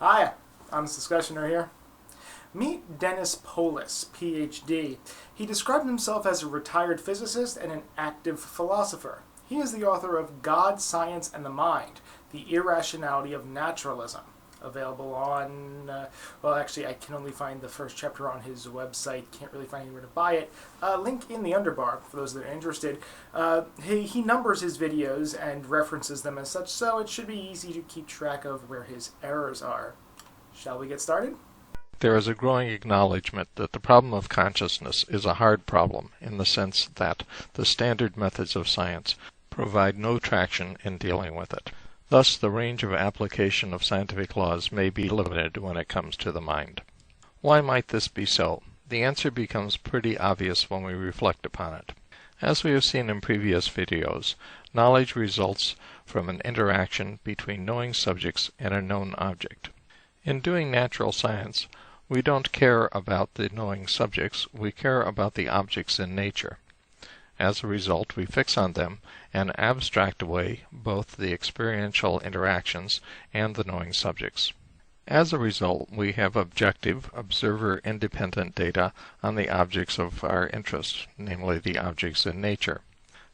Hi, honest discussioner here. Meet Dennis Polus, PhD. He described himself as a retired physicist and an active philosopher. He is the author of God, Science, and the Mind, The Irrationality of Naturalism. Available on, actually I can only find the first chapter on his website, can't really find anywhere to buy it. Link in the underbar for those that are interested. He numbers his videos and references them as such, so it should be easy to keep track of where his errors are. Shall we get started? There is a growing acknowledgement that the problem of consciousness is a hard problem in the sense that the standard methods of science provide no traction in dealing with it. Thus, the range of application of scientific laws may be limited when it comes to the mind. Why might this be so? The answer becomes pretty obvious when we reflect upon it. As we have seen in previous videos, knowledge results from an interaction between knowing subjects and a known object. In doing natural science, we don't care about the knowing subjects, we care about the objects in nature. As a result, we fix on them and abstract away both the experiential interactions and the knowing subjects. As a result, we have objective, observer-independent data on the objects of our interest, namely the objects in nature.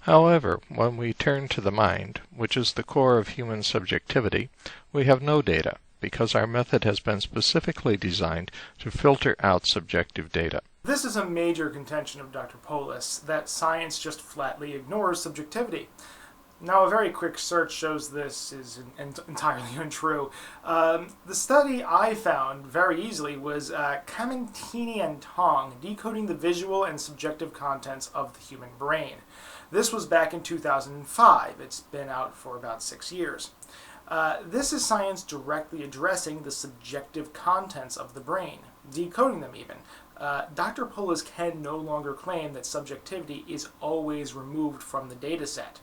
However, when we turn to the mind, which is the core of human subjectivity, we have no data, because our method has been specifically designed to filter out subjective data. This is a major contention of Dr. Polus, that science just flatly ignores subjectivity. Now, a very quick search shows this is entirely untrue. The study I found very easily was Camentini and Tong, Decoding the Visual and Subjective Contents of the Human Brain. This was back in 2005. It's been out for about 6 years. This is science directly addressing the subjective contents of the brain, decoding them even. Dr. Polus can no longer claim that subjectivity is always removed from the dataset.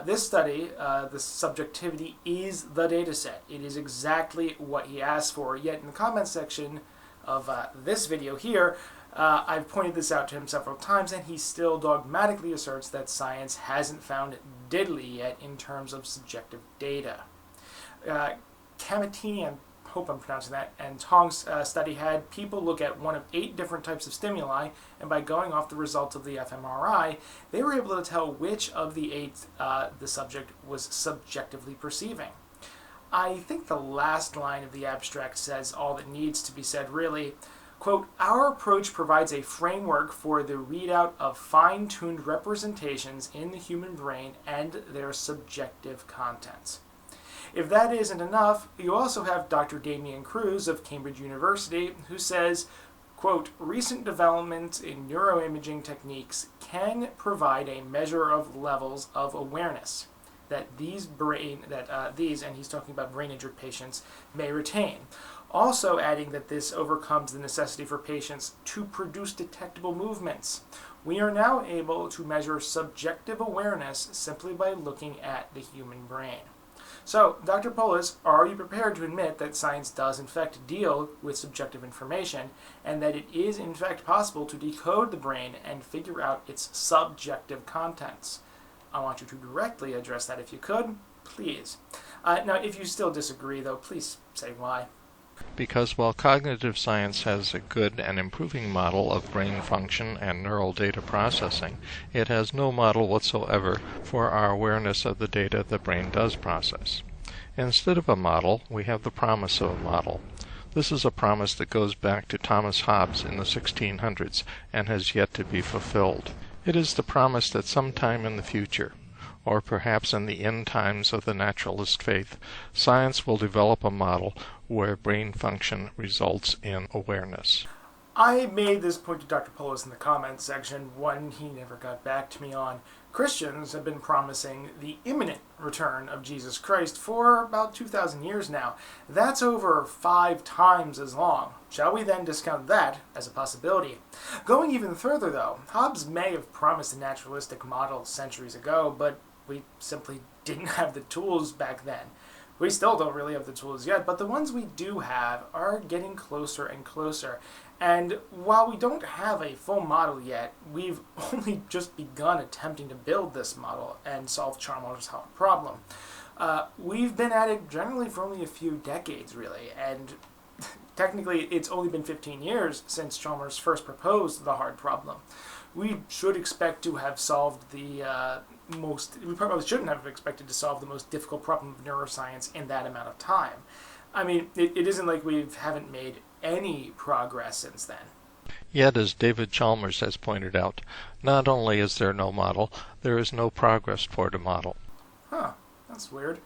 This study, the subjectivity is the dataset. It is exactly what he asked for, yet in the comments section of this video here, I've pointed this out to him several times, and he still dogmatically asserts that science hasn't found diddly yet in terms of subjective data. Camentini, I hope I'm pronouncing that, and Tong's study had people look at one of 8 different types of stimuli, and by going off the results of the fMRI, they were able to tell which of the 8 the subject was subjectively perceiving. I think the last line of the abstract says all that needs to be said, really. Quote, "Our approach provides a framework for the readout of fine-tuned representations in the human brain and their subjective contents." If that isn't enough, you also have Dr. Cruse of Cambridge University, who says, quote, "Recent developments in neuroimaging techniques can provide a measure of levels of awareness that these, and he's talking about brain-injured patients, may retain. Also adding that this overcomes the necessity for patients to produce detectable movements. We are now able to measure subjective awareness simply by looking at the human brain." So, Dr. Polus, are you prepared to admit that science does in fact deal with subjective information, and that it is in fact possible to decode the brain and figure out its subjective contents? I want you to directly address that if you could, please. Now, if you still disagree, though, please say why. Because while cognitive science has a good and improving model of brain function and neural data processing, it has no model whatsoever for our awareness of the data the brain does process. Instead of a model, we have the promise of a model. This is a promise that goes back to Thomas Hobbes in the 1600s and has yet to be fulfilled. It is the promise that sometime in the future, or perhaps in the end times of the naturalist faith, science will develop a model where brain function results in awareness. I made this point to Dr. Polus in the comments section, one he never got back to me on. Christians have been promising the imminent return of Jesus Christ for about 2,000 years now. That's over 5 times as long. Shall we then discount that as a possibility? Going even further, though, Hobbes may have promised a naturalistic model centuries ago, but we simply didn't have the tools back then. We still don't really have the tools yet, but the ones we do have are getting closer and closer. And while we don't have a full model yet, we've only just begun attempting to build this model and solve Charles' problem. We've been at it generally for only a few decades, really, and technically it's only been 15 years since Chalmers first proposed the hard problem. We should expect to have solved we probably shouldn't have expected to solve the most difficult problem of neuroscience in that amount of time. I mean, it isn't like we haven't made any progress since then. Yet, as David Chalmers has pointed out, not only is there no model, there is no progress toward a model. Huh, that's weird.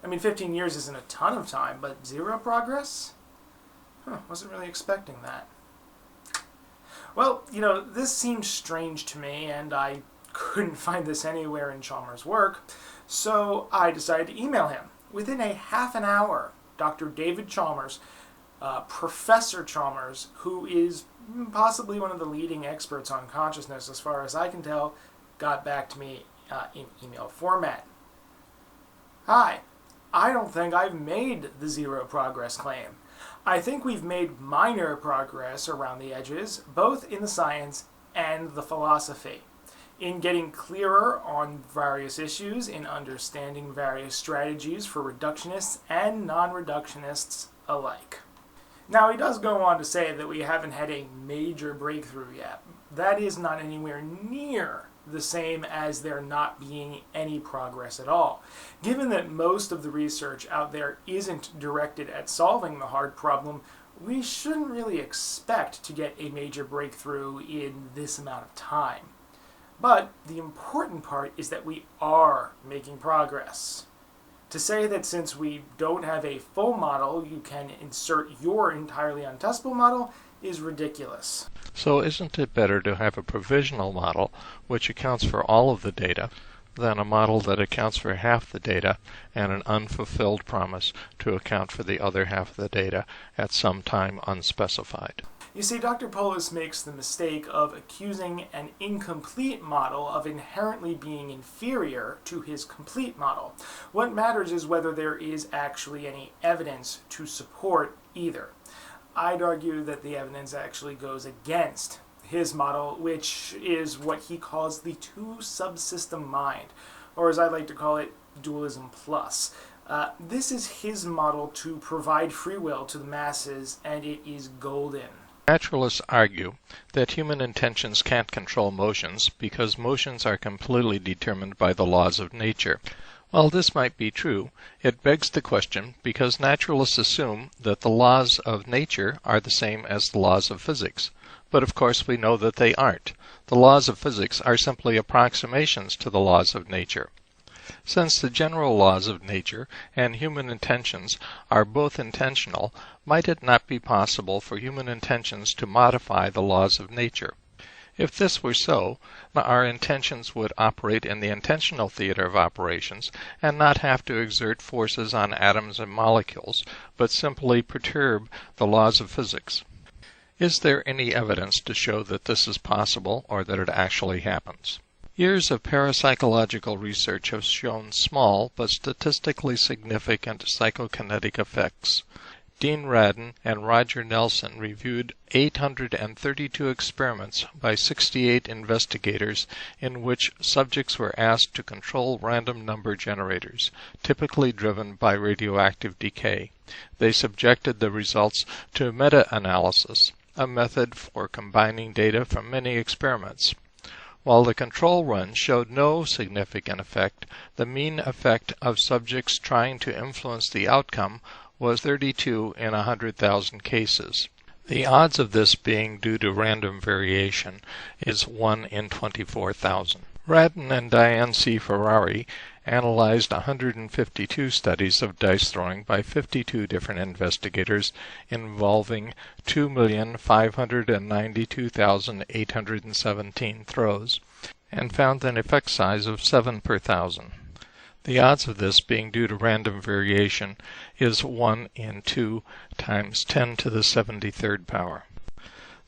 I mean, 15 years isn't a ton of time, but zero progress? Huh, wasn't really expecting that. Well, this seemed strange to me, and I couldn't find this anywhere in Chalmers' work, so I decided to email him. Within a half an hour, Dr. David Chalmers, Professor Chalmers, who is possibly one of the leading experts on consciousness as far as I can tell, got back to me in email format. Hi, I don't think I've made the zero progress claim. I think we've made minor progress around the edges, both in the science and the philosophy, in getting clearer on various issues, in understanding various strategies for reductionists and non-reductionists alike. Now, he does go on to say that we haven't had a major breakthrough yet. That is not anywhere near the same as there not being any progress at all. Given that most of the research out there isn't directed at solving the hard problem, we shouldn't really expect to get a major breakthrough in this amount of time. But the important part is that we are making progress. To say that since we don't have a full model, you can insert your entirely untestable model is ridiculous. So isn't it better to have a provisional model which accounts for all of the data than a model that accounts for half the data and an unfulfilled promise to account for the other half of the data at some time unspecified? You see, Dr. Polus makes the mistake of accusing an incomplete model of inherently being inferior to his complete model. What matters is whether there is actually any evidence to support either. I'd argue that the evidence actually goes against his model, which is what he calls the two-subsystem mind, or as I like to call it, dualism plus. This is his model to provide free will to the masses, and it is golden. Naturalists argue that human intentions can't control motions because motions are completely determined by the laws of nature. While this might be true, it begs the question because naturalists assume that the laws of nature are the same as the laws of physics. But of course we know that they aren't. The laws of physics are simply approximations to the laws of nature. Since the general laws of nature and human intentions are both intentional, might it not be possible for human intentions to modify the laws of nature? If this were so, our intentions would operate in the intentional theater of operations and not have to exert forces on atoms and molecules, but simply perturb the laws of physics. Is there any evidence to show that this is possible or that it actually happens? Years of parapsychological research have shown small but statistically significant psychokinetic effects. Dean Radin and Roger Nelson reviewed 832 experiments by 68 investigators in which subjects were asked to control random number generators, typically driven by radioactive decay. They subjected the results to meta-analysis, a method for combining data from many experiments. While the control run showed no significant effect, the mean effect of subjects trying to influence the outcome was 32 in 100,000 cases. The odds of this being due to random variation is 1 in 24,000. Radin and Diane C. Ferrari analyzed 152 studies of dice throwing by 52 different investigators involving 2,592,817 throws and found an effect size of 7 per thousand. The odds of this being due to random variation is 1 in 2 times 10 to the 73rd power.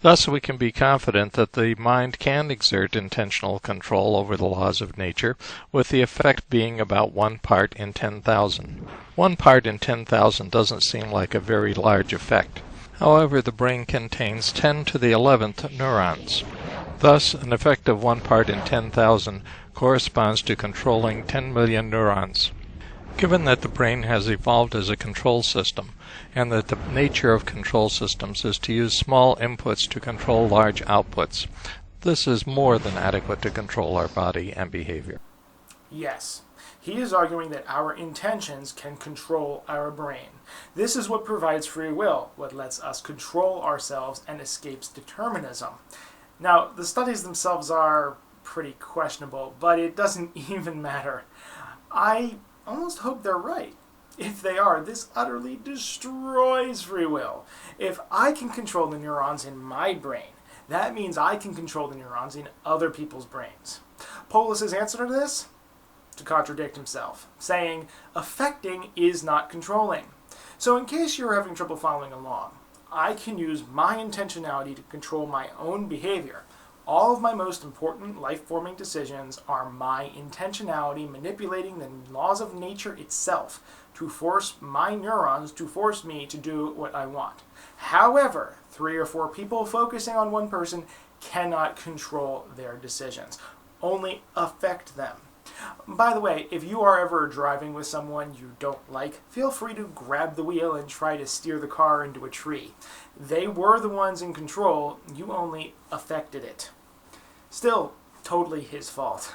Thus we can be confident that the mind can exert intentional control over the laws of nature, with the effect being about 1 part in 10,000. 1 part in 10,000 doesn't seem like a very large effect. However, the brain contains 10 to the 11th neurons. Thus, an effect of 1 part in 10,000 corresponds to controlling 10 million neurons. Given that the brain has evolved as a control system, and that the nature of control systems is to use small inputs to control large outputs, this is more than adequate to control our body and behavior. Yes. He is arguing that our intentions can control our brain. This is what provides free will, what lets us control ourselves and escapes determinism. Now, the studies themselves are pretty questionable, but it doesn't even matter. I almost hope they're right. If they are, this utterly destroys free will. If I can control the neurons in my brain, that means I can control the neurons in other people's brains. Polus's answer to this? To contradict himself, saying, affecting is not controlling. So in case you're having trouble following along, I can use my intentionality to control my own behavior. All of my most important life-forming decisions are my intentionality manipulating the laws of nature itself to force my neurons to force me to do what I want. However, 3 or 4 people focusing on one person cannot control their decisions, only affect them. By the way, if you are ever driving with someone you don't like, feel free to grab the wheel and try to steer the car into a tree. They were the ones in control, you only affected it. Still, totally his fault.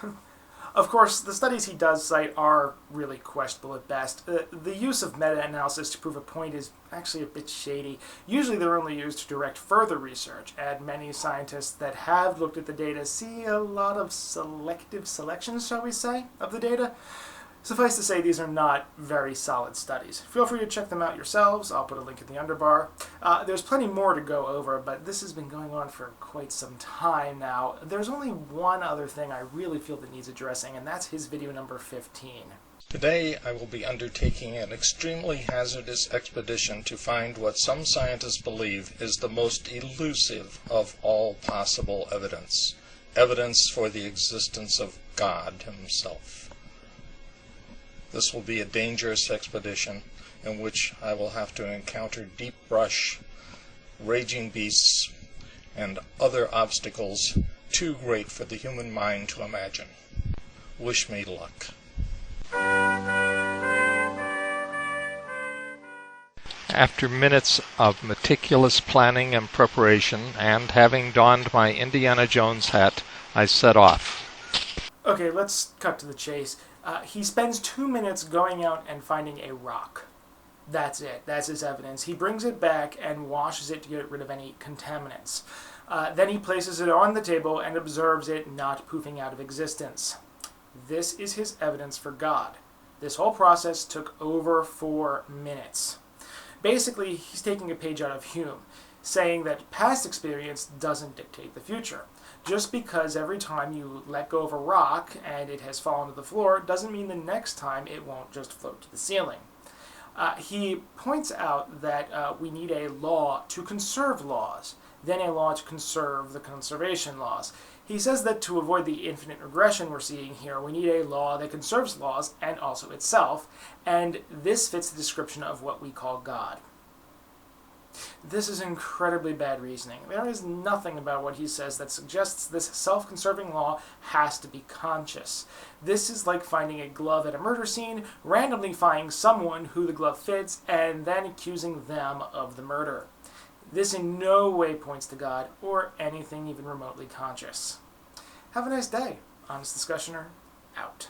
Of course, the studies he does cite are really questionable at best. The use of meta-analysis to prove a point is actually a bit shady. Usually they're only used to direct further research, and many scientists that have looked at the data see a lot of selective selections, shall we say, of the data. Suffice to say, these are not very solid studies. Feel free to check them out yourselves. I'll put a link in the underbar. There's plenty more to go over, but this has been going on for quite some time now. There's only one other thing I really feel that needs addressing, and that's his video number 15. Today I will be undertaking an extremely hazardous expedition to find what some scientists believe is the most elusive of all possible evidence. Evidence for the existence of God himself. This will be a dangerous expedition in which I will have to encounter deep brush, raging beasts, and other obstacles too great for the human mind to imagine. Wish me luck. After minutes of meticulous planning and preparation, and having donned my Indiana Jones hat, I set off. Okay, let's cut to the chase. He spends 2 minutes going out and finding a rock. That's it. That's his evidence. He brings it back and washes it to get rid of any contaminants. Then he places it on the table and observes it not poofing out of existence. This is his evidence for God. This whole process took over 4 minutes. Basically, he's taking a page out of Hume, saying that past experience doesn't dictate the future. Just because every time you let go of a rock and it has fallen to the floor doesn't mean the next time it won't just float to the ceiling. He points out that we need a law to conserve laws, then a law to conserve the conservation laws. He says that to avoid the infinite regression we're seeing here, we need a law that conserves laws and also itself, and this fits the description of what we call God. This is incredibly bad reasoning. There is nothing about what he says that suggests this self-conserving law has to be conscious. This is like finding a glove at a murder scene, randomly finding someone who the glove fits, and then accusing them of the murder. This in no way points to God or anything even remotely conscious. Have a nice day. Honest Discussioner, out.